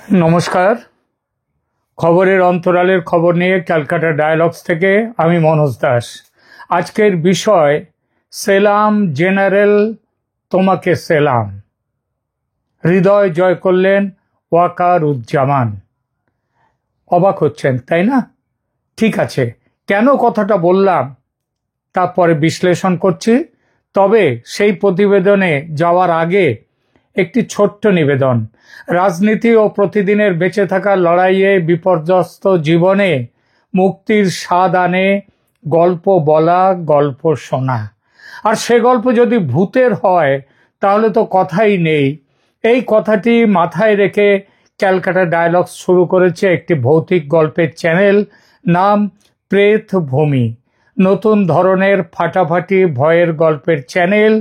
নমস্কার। খবরের অন্তরালের খবর নিয়ে ক্যালকাটা ডায়ালগস থেকে আমি মনোজ দাস। আজকের বিষয় সেলাম জেনারেল, তোমাকে সেলাম। হৃদয় জয় করলেন ওয়াকারুজ্জামান। অবাক হচ্ছেন তাই না? ঠিক আছে, কেন কথাটা বললাম তারপরে বিশ্লেষণ করছি। তবে সেই প্রতিবেদনে যাওয়ার আগে একটি ছোট্ট নিবেদন। রাজনীতি ও প্রতিদিনের বেঁচে থাকার লড়াইয়ে বিপর্যস্ত জীবনে মুক্তির স্বাদ আনে গল্প বলা, গল্প শোনা। আর সে গল্প যদি ভূতের হয় তাহলে তো কথাই নেই। এই কথাটি মাথায় রেখে ক্যালকাটা ডায়ালগস শুরু করেছে একটি ভৌতিক গল্পের চ্যানেল, নাম প্রেতভূমি। নতুন ধরনের ফাটাফাটি ভয়ের গল্পের চ্যানেল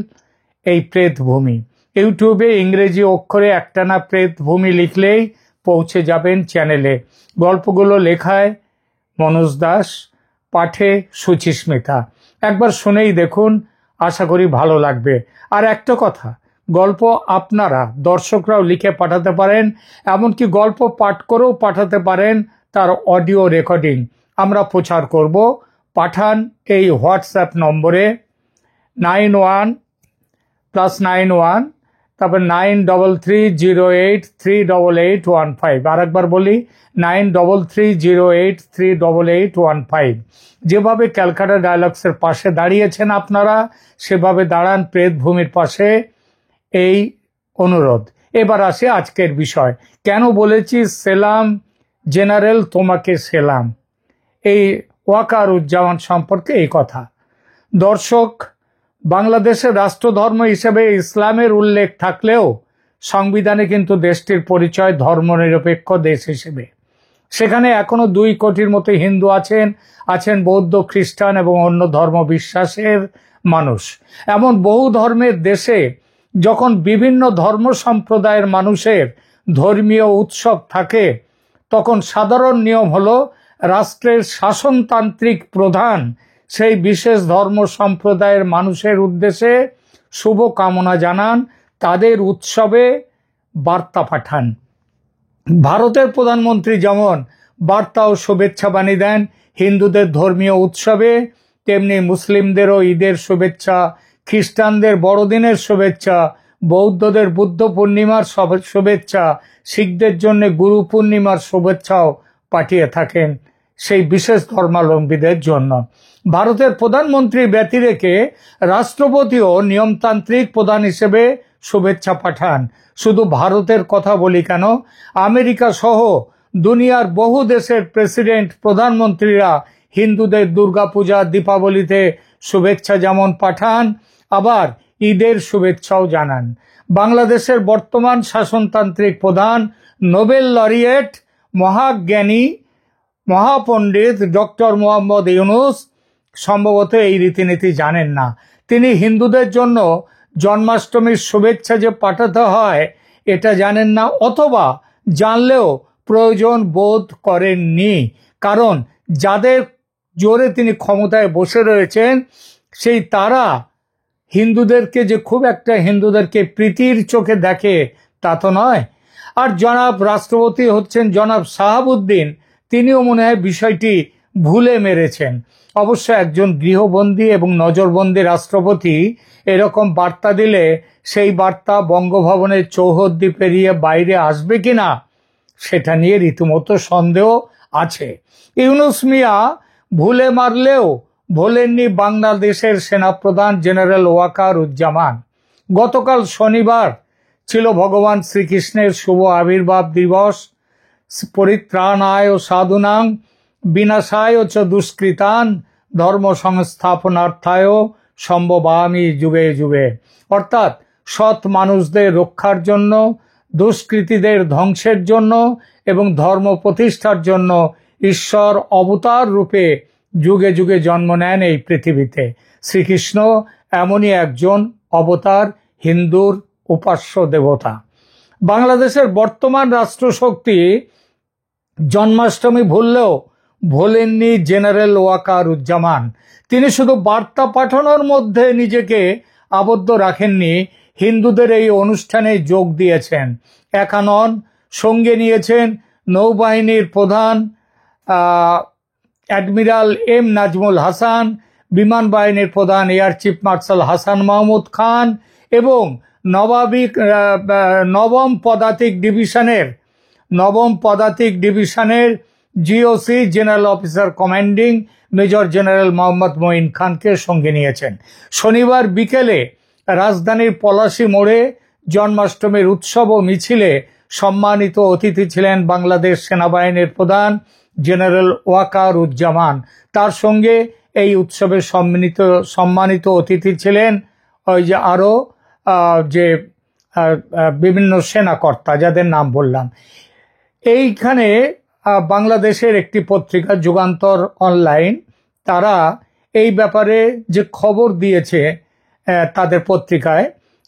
এই প্রেতভূমি। ইউটিউবে ইংরেজি অক্ষরে একটানা প্রেতভূমি লিখলেই পৌঁছে যাবেন চ্যানেলে। গল্পগুলো লেখায় মনোজ দাস, পাঠে সুচিস্মিতা। একবার শুনেই দেখুন, আশা করি ভালো লাগবে। আর একটা কথা, গল্প আপনারা দর্শকরাও লিখে পাঠাতে পারেন, এমনকি গল্প পাঠ করেও পাঠাতে পারেন, তার অডিও রেকর্ডিং আমরা প্রচার করব। পাঠান এই হোয়াটসঅ্যাপ নম্বরে 91+91, তারপর 9330838815। আর একবার বলি 9330838815। যেভাবে ক্যালকাটা ডায়ালগসের পাশে দাঁড়িয়েছেন আপনারা, সেভাবে দাঁড়ান প্রেতভূমির পাশে, এই অনুরোধ। এবার আসে আজকের বিষয়। কেন বলেছি সেলাম জেনারেল, তোমাকে সেলাম? এই ওয়াকারুজ্জামান সম্পর্কে এই কথা। দর্শক, বাংলাদেশের রাষ্ট্রধর্ম হিসেবে ইসলামের উল্লেখ থাকলেও সংবিধানে কিন্তু দেশটির পরিচয় ধর্মনিরপেক্ষ দেশ হিসেবে। সেখানে এখনো 2 কোটির মতো হিন্দু আছেন বৌদ্ধ, খ্রিস্টান এবং অন্য ধর্ম বিশ্বাসের মানুষ। এমন বহু ধর্মের দেশে যখন বিভিন্ন ধর্ম সম্প্রদায়ের মানুষের ধর্মীয় উৎসব থাকে, তখন সাধারণ নিয়ম হলো রাষ্ট্রের শাসনতান্ত্রিক প্রধান সেই বিশেষ ধর্ম সম্প্রদায়ের মানুষের উদ্দেশ্যে শুভ কামনা জানান, তাদের উৎসবে বার্তা পাঠান। ভারতের প্রধানমন্ত্রী যেমন বার্তা ও শুভেচ্ছা বাণী দেন হিন্দুদের ধর্মীয় উৎসবে, তেমনি মুসলিমদেরও ঈদের শুভেচ্ছা, খ্রিস্টানদের বড়দিনের শুভেচ্ছা, বৌদ্ধদের বুদ্ধ পূর্ণিমার শুভেচ্ছা, শিখদের জন্য গুরু পূর্ণিমার শুভেচ্ছাও পাঠিয়ে থাকেন সেই বিশেষ ধর্মাবলম্বীদের জন্য। ভারতের প্রধানমন্ত্রী ব্যতি রেখে রাষ্ট্রপতিও নিয়মতান্ত্রিক প্রধান হিসেবে শুভেচ্ছা পাঠান। শুধু ভারতের কথা বলি কেন, আমেরিকা সহ দুনিয়ার বহু দেশের প্রেসিডেন্ট, প্রধানমন্ত্রীরা হিন্দুদের দুর্গাপূজা, দীপাবলিতে শুভেচ্ছা যেমন পাঠান, আবার ঈদের শুভেচ্ছাও জানান। বাংলাদেশের বর্তমান শাসনতান্ত্রিক প্রধান নোবেল লরিয়েট, মহাজ্ঞানী, মহাপণ্ডিত ডক্টর মোহাম্মদ ইউনুস সম্ভবত এই রীতিনীতি জানেন না। তিনি হিন্দুদের জন্য জন্মাষ্টমীর শুভেচ্ছা যে পাঠাতে হয় এটা জানেন না, অথবা জানলেও প্রয়োজন বোধ করেননি। কারণ যাদের জোরে তিনি ক্ষমতায় বসে রয়েছেন সেই তারা হিন্দুদেরকে যে খুব একটা হিন্দুদেরকে প্রীতির চোখে দেখে তা তো নয়। আর জনাব রাষ্ট্রপতি হচ্ছেন জনাব শাহাবুদ্দিন, তিনিও মনে হয় বিষয়টি ভুলে মেরেছেন। অবশ্য একজন গৃহবন্দী এবং নজরবন্দি রাষ্ট্রপতি এরকম বার্তা দিলে সেই বার্তা বঙ্গভবনের চৌহদ্দি পেরিয়ে বাইরে আসবে কিনা সেটা নিয়ে রীতিমতো সন্দেহ আছে। ইউনুস মিয়া ভুলে মারলেও ভোলেননি বাংলাদেশের সেনাপ্রধান জেনারেল ওয়াকারুজ্জামান। গতকাল শনিবার ছিল ভগবান শ্রীকৃষ্ণের শুভ আবির্ভাব দিবস। পরিত্রাণায় ও সাধুনাং বিনাশায় চ দুষ্কৃতান ধর্ম সংস্থাপনার্থায় সম্ভবামি যুগে যুগে। অর্থাৎ সৎ মানুষদের রক্ষার জন্য, দুষ্কৃতীদের ধ্বংসের জন্য এবং ধর্ম প্রতিষ্ঠার জন্য ঈশ্বর অবতার রূপে যুগে যুগে জন্ম নেন এই পৃথিবীতে। শ্রীকৃষ্ণ এমনই একজন অবতার, হিন্দুর উপাস্য দেবতা। বাংলাদেশের বর্তমান রাষ্ট্রশক্তি জন্মাষ্টমী ভুললেও ভোলেননি জেনারেল ওয়াকারুজ্জামান। তিনি শুধু বার্তা পাঠানোর মধ্যে নিজেকে আবদ্ধ রাখেননি, হিন্দুদের এই অনুষ্ঠানে যোগ দিয়েছেন। একানন সঙ্গে নিয়েছেন নৌবাহিনীর প্রধান অ্যাডমিরাল এম নাজমুল হাসান, বিমান বাহিনীর প্রধান air chief marshal Hasan Mahmud Khan এবং নবম পদাতিক ডিভিশনের GOC general officer commanding major general Mohammad Moin খানকে সঙ্গে নিয়েছেন। শনিবার বিকেলে রাজধানীর পলাশী মোড়ে জন্মাষ্টমীর উৎসব ও মিছিলে সম্মানিত অতিথি ছিলেন বাংলাদেশ সেনাবাহিনীর প্রধান জেনারেল ওয়াকারুজ্জামান। তার সঙ্গে এই উৎসবে সম্মানিত অতিথি ছিলেন ওই যে আরো যে বিভিন্ন সেনাকর্তা যাদের নাম বললাম। এইখানে বাংলাদেশের একটি পত্রিকা যুগান্তর অনলাইন, তারা এই ব্যাপারে যে খবর দিয়েছে তাদের পত্রিকায়,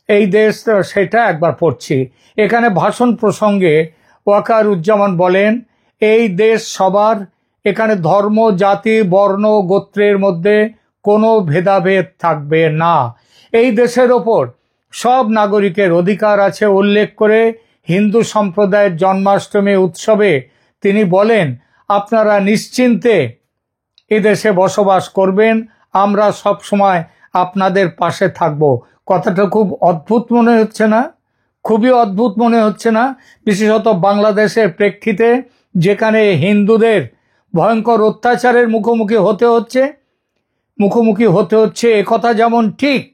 এই দেশ সেটা একবার পড়ছি। এখানে ভাষণ প্রসঙ্গে ওয়াকারুজ্জামান বলেন, এই দেশ সবার, এখানে ধর্ম, জাতি, বর্ণ, গোত্রের মধ্যে কোনো ভেদাভেদ থাকবে না। এই দেশের ওপর সব নাগরিকের অধিকার আছে উল্লেখ করে হিন্দু সম্প্রদায়ের জন্মাষ্টমী উৎসবে তিনি বলেন, আপনারা নিশ্চিন্তে এদেশে বসবাস করবেন, আমরা সব সময় আপনাদের পাশে থাকব। কথাটা খুব অদ্ভুত মনে হচ্ছে না? খুবই অদ্ভুত মনে হচ্ছে না? বিশেষত বাংলাদেশের প্রেক্ষিতে, যেখানে হিন্দুদের ভয়ঙ্কর অত্যাচারের মুখোমুখি হতে হচ্ছে। একথা যেমন ঠিক,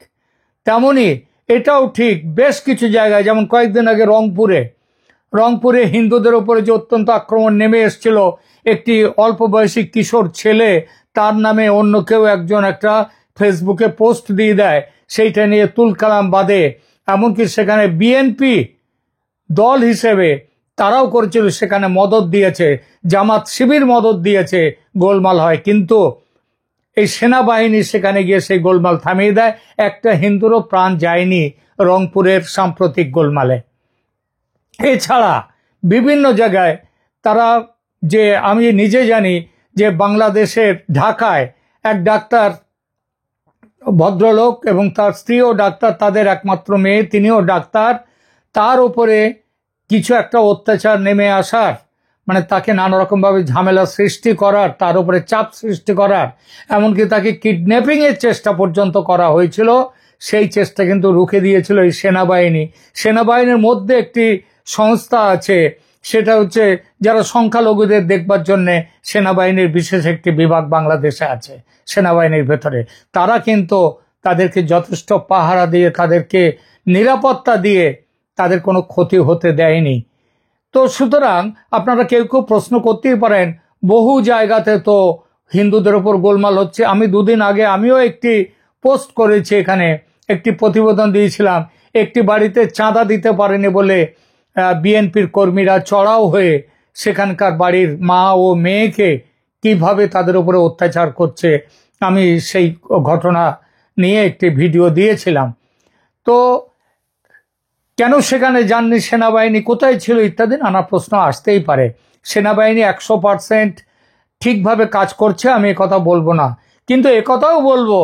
তেমনি এটাও ঠিক বেশ কিছু জায়গায়, যেমন কয়েকদিন আগে রংপুরে হিন্দুদের উপরে যে অত্যন্ত আক্রমণ নেমে এসেছিল, একটি অল্প বয়সী কিশোর ছেলে, তার নামে অন্য কেউ একজন একটা ফেসবুকে পোস্ট দিয়ে দেয়, সেইটা নিয়ে তুলকালাম বাদে। এমনকি সেখানে বিএনপি দল হিসেবে তারাও করেছিল, সেখানে মদত দিয়েছে, জামাত শিবির মদত দিয়েছে, গোলমাল হয়। কিন্তু এই সেনাবাহিনী সেখানে গিয়ে সেই গোলমাল থামিয়ে দেয়। একটা হিন্দুরও প্রাণ যায়নি রংপুরের সাম্প্রতিক গোলমালে। এছাড়া বিভিন্ন জায়গায় তারা, যে আমি নিজে জানি যে বাংলাদেশের ঢাকায় এক ডাক্তার, ভদ্রলোক এবং তার স্ত্রীও ডাক্তার, তাদের একমাত্র মেয়ে, তিনিও ডাক্তার, তার উপরে কিছু একটা অত্যাচার নেমে আসার, মানে তাকে নানা রকমভাবে ঝামেলা সৃষ্টি করার, তার উপরে চাপ সৃষ্টি করার, এমনকি তাকে কিডন্যাপিং এর চেষ্টা পর্যন্ত করা হয়েছিল। সেই চেষ্টা কিন্তু রুখে দিয়েছিল এই সেনাবাহিনীর মধ্যে একটি সংস্থা আছে, সেটা হচ্ছে যারা সংখ্যালঘুদের দেখবার জন্য সেনাবাহিনীর বিশেষ একটি বিভাগ বাংলাদেশে আছে সেনাবাহিনীর ভেতরে। তারা কিন্তু তাদেরকে যথেষ্ট পাহারা দিয়ে, তাদেরকে নিরাপত্তা দিয়ে তাদের কোনো ক্ষতি হতে দেয়নি। তো সুতরাং আপনারা কেউ প্রশ্ন করতেই পারেন, বহু জায়গাতে তো হিন্দুদের উপর গোলমাল হচ্ছে। আমি দুদিন আগে আমিও একটি পোস্ট করেছি, এখানে একটি প্রতিবেদন দিয়েছিলাম, একটি বাড়িতে চাঁদা দিতে পারেনি বলে বিএনপির কর্মীরা চড়াও হয়ে সেখানকার বাড়ির মা ও মেয়েকে কিভাবে তাদের উপরে অত্যাচার করছে, আমি সেই ঘটনা নিয়ে একটি ভিডিও দিয়েছিলাম। তো কেন সেখানে যাননি সেনাবাহিনী, কোথায় ছিল ইত্যাদি নানা প্রশ্ন আসতেই পারে। সেনাবাহিনী 100% ঠিকভাবে কাজ করছে, আমি একথা বলবো না, কিন্তু একথাও বলবো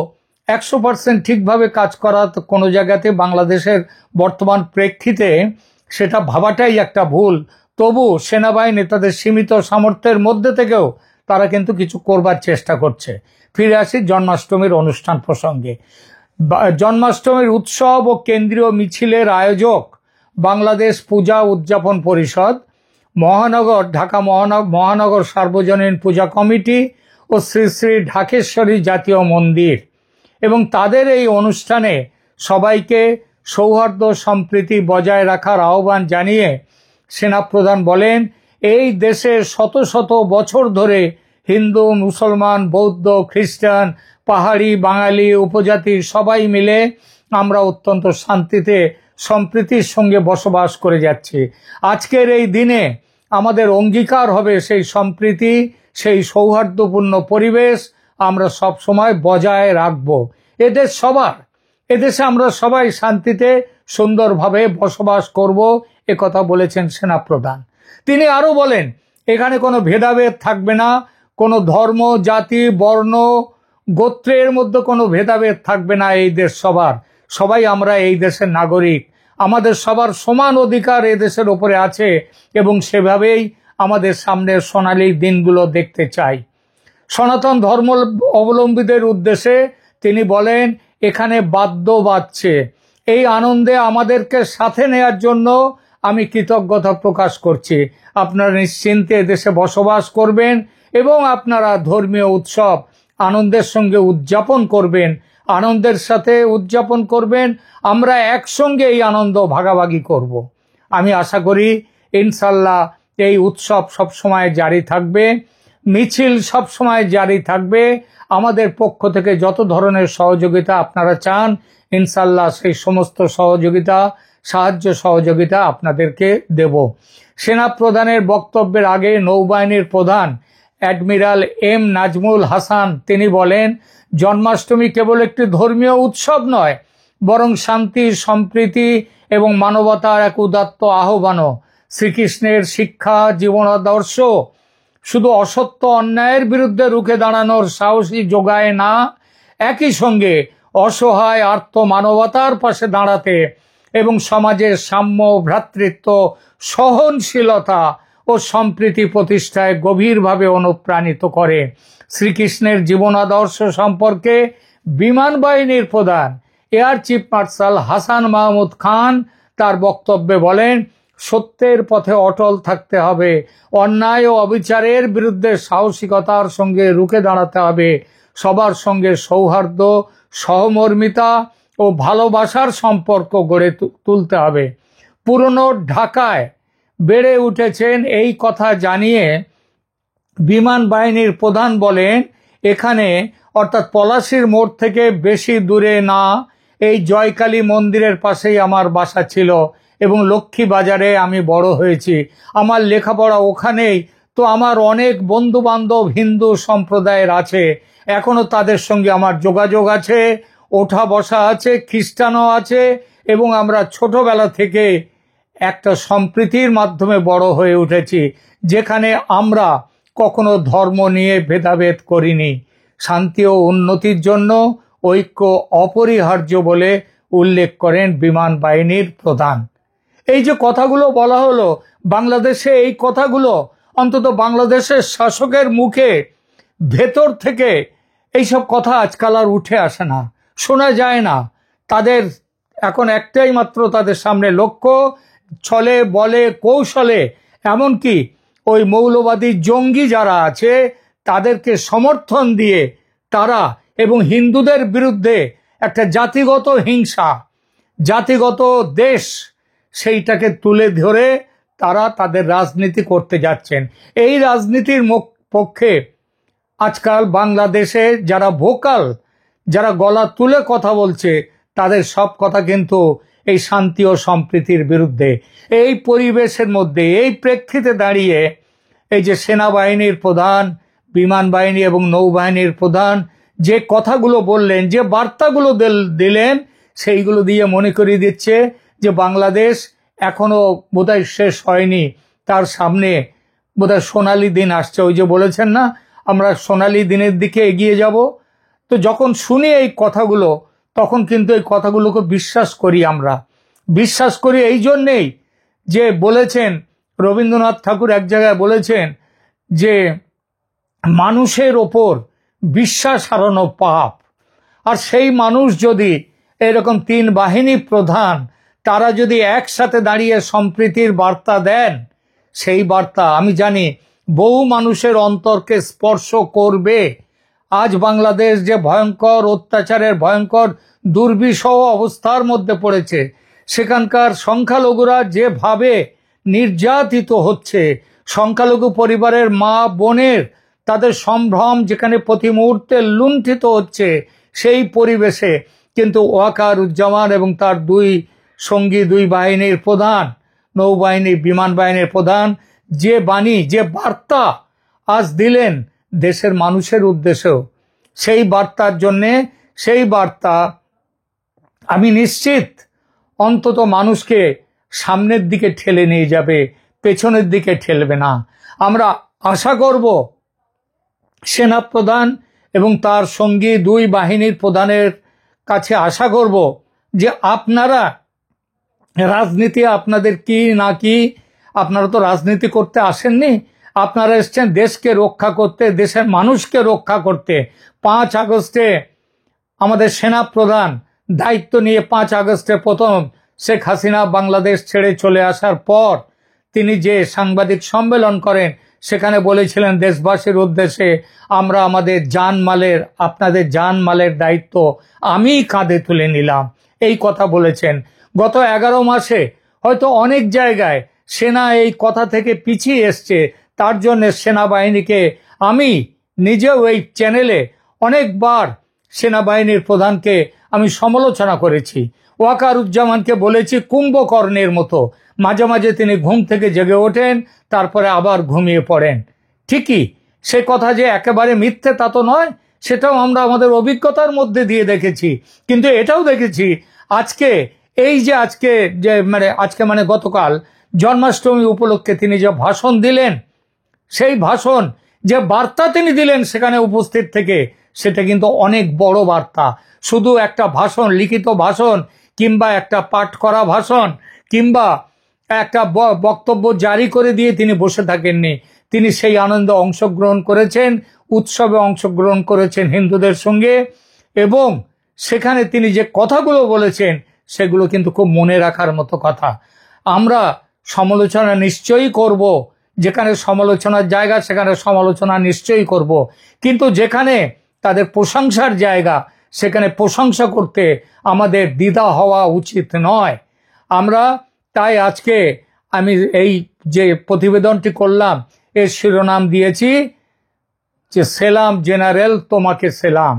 100% ঠিকভাবে কাজ করা তো কোনো জায়গাতে বাংলাদেশের বর্তমান প্রেক্ষিতে সেটা ভাবাটাই একটা ভুল। তবু সেনাবাহিনী তাদের সীমিত সামর্থ্যের মধ্যে থেকেও তারা কিন্তু কিছু করবার চেষ্টা করছে। ফিরে আসি জন্মাষ্টমীর অনুষ্ঠান প্রসঙ্গে। জন্মাষ্টমীর উৎসব ও কেন্দ্রীয় মিছিলের আয়োজক বাংলাদেশ পূজা উদযাপন পরিষদ, ঢাকা মহানগর সার্বজনীন পূজা কমিটি ও শ্রী শ্রী ঢাকেশ্বরী জাতীয় মন্দির। এবং তাদের এই অনুষ্ঠানে সবাইকে সৌহার্দ্য সম্প্রীতি বজায় রাখার আহ্বান জানিয়ে সেনাপ্রধান বলেন, এই দেশে শত শত বছর ধরে হিন্দু, মুসলমান, বৌদ্ধ, খ্রিস্টান, পাহাড়ি, বাঙালি, উপজাতি সবাই মিলে আমরা অত্যন্ত শান্তিতে সম্প্রীতির সঙ্গে বসবাস করে যাচ্ছি। আজকের এই দিনে আমাদের অঙ্গীকার হবে সেই সম্প্রীতি, সেই সৌহার্দ্যপূর্ণ পরিবেশ আমরা সব সময় বজায় রাখব। এদেশ সবার, এদেশে আমরা সবাই শান্তিতে সুন্দরভাবে বসবাস করব, একথা বলেছেন সেনাপ্রধান। তিনি আরো বলেন, এখানে কোনো ভেদাভেদ থাকবে না, কোনো ধর্ম, জাতি, বর্ণ, গোত্রের মধ্যে কোনো ভেদাভেদ থাকবে না। এই দেশ সবার, সবাই আমরা এই দেশের নাগরিক, আমাদের সবার সমান অধিকার এদেশের উপরে আছে এবং সেভাবেই আমাদের সামনের সোনালী দিনগুলো দেখতে চাই। সনাতন ধর্ম অবলম্বীদের উদ্দেশ্যে তিনি বলেন, এখানে বাদ্য বাজছে, এই আনন্দে আমাদেরকে সাথে নেয়ার জন্য আমি কৃতজ্ঞতা প্রকাশ করছি। আপনারা নিশ্চিন্তে এদেশে বসবাস করবেন এবং আপনারা ধর্মীয় উৎসব আনন্দের সঙ্গে উদযাপন করবেন, আনন্দের সাথে উদযাপন করবেন। আমরা একসঙ্গে এই আনন্দ ভাগাভাগি করব। আমি আশা করি ইনশাল্লাহ এই উৎসব সবসময় জারি থাকবে, মিছিল সবসময় জারি থাকবে। আমাদের পক্ষ থেকে যত ধরনের সহযোগিতা আপনারা চান, ইনশাল্লাহ সেই সমস্ত সহযোগিতা, সাহায্য সহযোগিতা আপনাদেরকে দেব। সেনা প্রধানের বক্তব্যের আগে নৌবাহিনীর প্রধান অ্যাডমিরাল এম নাজমুল হাসান তিনি বলেন, জন্মাষ্টমী কেবল একটি ধর্মীয় উৎসব নয়, বরং শান্তি, সম্প্রীতি এবং মানবতার এক উদাত্ত আহ্বানও। শ্রীকৃষ্ণের শিক্ষা, জীবন আদর্শ শুধু অসত্য অন্যায়ের বিরুদ্ধে রুখে দাঁড়ানোর সাহসী যোগায় না, একই সঙ্গে অসহায় আর্ত মানবতার পাশে দাঁড়াতে এবং সমাজের সাম্য, ভ্রাতৃত্ব, সহনশীলতা ও সম্প্রীতি প্রতিষ্ঠায় গভীরভাবে অনুপ্রাণিত করে। শ্রীকৃষ্ণের জীবন আদর্শ সম্পর্কে বিমান বাহিনীর প্রধান air chief marshal Hasan Mahmud Khan তার বক্তব্যে বলেন, সত্যের পথে অটল থাকতে হবে, অন্যায় ও অবিচারের বিরুদ্ধে সাহসিকতার সঙ্গে রুখে দাঁড়াতে হবে, সবার সঙ্গে সৌহার্দ্য, সহমর্মিতা ও ভালোবাসার সম্পর্ক গড়ে তুলতে হবে। পুরনো ঢাকায় বেড়ে উঠেছেন এই কথা জানিয়ে বিমান বাহিনীর প্রধান বলেন, এখানে অর্থাৎ পলাশীর মোড় থেকে বেশি দূরে না, এই জয়কালী মন্দিরের পাশেই আমার বাসা ছিল এবং লক্ষ্মী বাজারে আমি বড় হয়েছি। আমার লেখাপড়া ওখানেই, তো আমার অনেক বন্ধু বান্ধব হিন্দু সম্প্রদায়ের আছে, এখনো তাদের সঙ্গে আমার যোগাযোগ আছে, ওঠা বসা আছে, খ্রিস্টানও আছে এবং আমরা ছোটবেলা থেকে একটা সম্প্রীতির মাধ্যমে বড় হয়ে উঠেছি, যেখানে আমরা কখনো ধর্ম নিয়ে ভেদাভেদ করিনি। শান্তি ও উন্নতির জন্য ঐক্য অপরিহার্য বলে উল্লেখ করেন বিমান বাহিনীর প্রধান। এই যে কথাগুলো বলা হলো, বাংলাদেশে এই কথাগুলো অন্তত বাংলাদেশের শাসকের মুখে ভেতর থেকে এইসব কথা আজকাল আর উঠে আসে না, শোনা যায় না। তাদের এখন একটাই মাত্র তাদের সামনে লক্ষ্য, ছলে বলে কৌশলে এমনকি ওই মৌলবাদী জঙ্গি যারা আছে তাদেরকে সমর্থন দিয়ে তারা এবং হিন্দুদের বিরুদ্ধে একটা জাতিগত হিংসা, জাতিগত দেশ, সেইটাকে তুলে ধরে তারা তাদের রাজনীতি করতে যাচ্ছেন। এই রাজনীতির পক্ষে আজকাল বাংলাদেশে যারা ভোকাল, যারা গলা তুলে কথা বলছে, তাদের সব কথা কিন্তু এই শান্তি ও সম্প্রীতির বিরুদ্ধে। এই পরিবেশের মধ্যে, এই প্রেক্ষিতে দাঁড়িয়ে এই যে সেনাবাহিনীর প্রধান, বিমান বাহিনী এবং নৌবাহিনীর প্রধান যে কথাগুলো বললেন, যে বার্তাগুলো দিলেন, সেইগুলো দিয়ে মনে করিয়ে দিচ্ছে যে বাংলাদেশ এখনো বোধহয় শেষ হয়নি, তার সামনে বোধহয় সোনালী দিন আসছে। ওই যে বলেছেন না, আমরা সোনালী দিনের দিকে এগিয়ে যাব। তো যখন শুনি এই কথাগুলো, তখন কিন্তু এই কথাগুলোকে বিশ্বাস করি। আমরা বিশ্বাস করি এই জন্যেই যে বলেছেন, রবীন্দ্রনাথ ঠাকুর এক জায়গায় বলেছেন যে মানুষের ওপর বিশ্বাস হারানো পাপ। আর সেই মানুষ যদি এরকম তিন বাহিনী প্রধান তারা যদি একসাথে দাঁড়িয়ে সম্প্রীতির বার্তা দেন, সেই বার্তা আমি জানি বহু মানুষের অন্তরকে স্পর্শ করবে। আজ বাংলাদেশ যে ভয়ঙ্কর অত্যাচারের, ভয়ঙ্কর দুর্বিষহ অবস্থার মধ্যে পড়েছে, সেখানকার সংখ্যালঘুরা যেভাবে নির্যাতিত হচ্ছে, সংখ্যালঘু পরিবারের মা বোনের তাদের সম্ভ্রম যেখানে প্রতি মুহূর্তে লুণ্ঠিত হচ্ছে, সেই পরিবেশে কিন্তু ওয়াকারুজ্জামান এবং তার দুই সঙ্গী, দুই বাহিনীর প্রধান, নৌবাহিনী, বিমান বাহিনীর প্রধান, যে বাণী, যে বার্তা আজ দিলেন দেশের মানুষের উদ্দেশ্যেও, সেই বার্তার জন্যে, সেই বার্তা আমি নিশ্চিত অন্তত মানুষকে সামনের দিকে ঠেলে নিয়ে যাবে, পেছনের দিকে ঠেলবে না। আমরা আশা করব সেনাপ্রধান এবং তার সঙ্গী দুই বাহিনীর প্রধানের কাছে আশা করব যে আপনারা রাজনীতি আপনাদের কি না কি, আপনারা তো রাজনীতি করতে আসেননি, আপনারা এসছেন দেশকে রক্ষা করতে, দেশের মানুষকে রক্ষা করতে। 5 আগস্টে আমাদের সেনা প্রধান দায়িত্ব নিয়ে 5 আগস্টে প্রথম শেখ হাসিনা বাংলাদেশ ছেড়ে চলে আসার পর তিনি যে সাংবাদিক সম্মেলন করেন সেখানে বলেছিলেন দেশবাসীর উদ্দেশ্যে, আমরা আমাদের জানমালের, আপনাদের জানমালের দায়িত্ব আমি কাঁধে তুলে নিলাম, এই কথা বলেছেন। গত 11 মাসে হয়তো অনেক জায়গায় সেনা এই কথা থেকে পিছিয়ে এসছে, তার জন্য সেনাবাহিনীকে আমি নিজেও এই চ্যানেলে অনেকবার সেনাবাহিনীর প্রধানকে আমি সমালোচনা করেছি। ওয়াকারুজ্জামানকে বলেছি কুম্ভকর্ণের মতো, মাঝে মাঝে তিনি ঘুম থেকে জেগে ওঠেন, তারপরে আবার ঘুমিয়ে পড়েন। ঠিকই, সে কথা যে একেবারে মিথ্যে তা তো নয়, সেটাও আমরা আমাদের অভিজ্ঞতার মধ্যে দিয়ে দেখেছি। কিন্তু এটাও দেখেছি আজকে এই যে আজকে মানে গতকাল জন্মাষ্টমী উপলক্ষে তিনি যে ভাষণ দিলেন, সেই ভাষণ যে বার্তা তিনি দিলেন সেখানে উপস্থিত থেকে, সেটা কিন্তু অনেক বড় বার্তা। শুধু একটা ভাষণ, লিখিত ভাষণ কিংবা একটা পাঠ করা ভাষণ কিংবা একটা বক্তব্য জারি করে দিয়ে তিনি বসে থাকেননি। তিনি সেই আনন্দে অংশগ্রহণ করেছেন, উৎসবে অংশগ্রহণ করেছেন হিন্দুদের সঙ্গে, এবং সেখানে তিনি যে কথাগুলো বলেছেন সেগুলো কিন্তু খুব মনে রাখার মতো কথা। আমরা সমালোচনা নিশ্চয়ই করব, যেখানে সমালোচনার জায়গা সেখানে সমালোচনা নিশ্চয়ই করব, কিন্তু যেখানে তাদের প্রশংসার জায়গা সেখানে প্রশংসা করতে আমাদের দ্বিধা হওয়া উচিত নয়। আমরা তাই আজকে আমি এই যে প্রতিবেদনটি করলাম এর শিরোনাম দিয়েছি যে সেলাম জেনারেল, তোমাকে সেলাম।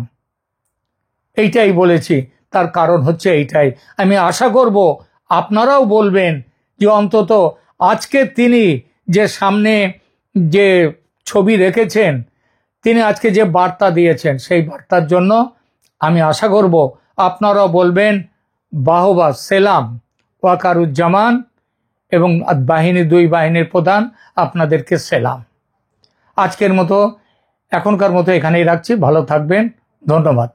এইটাই বলেছি, তার কারণ হচ্ছে এইটাই। আমি আশা করব আপনারাও বলবেন যে অন্তত আজকে তিনি যে সামনে যে ছবি রেখেছেন, তিনি আজকে যে বার্তা দিয়েছেন, সেই বার্তার জন্য আমি আশা করব আপনারাও বলবেন বাহবা, সেলাম ওয়াকারুজ্জামান এবং দুই বাহিনীর প্রধান, আপনাদেরকে সেলাম। আজকের মতো, এখনকার মতো এখানেই রাখছি। ভালো থাকবেন, ধন্যবাদ।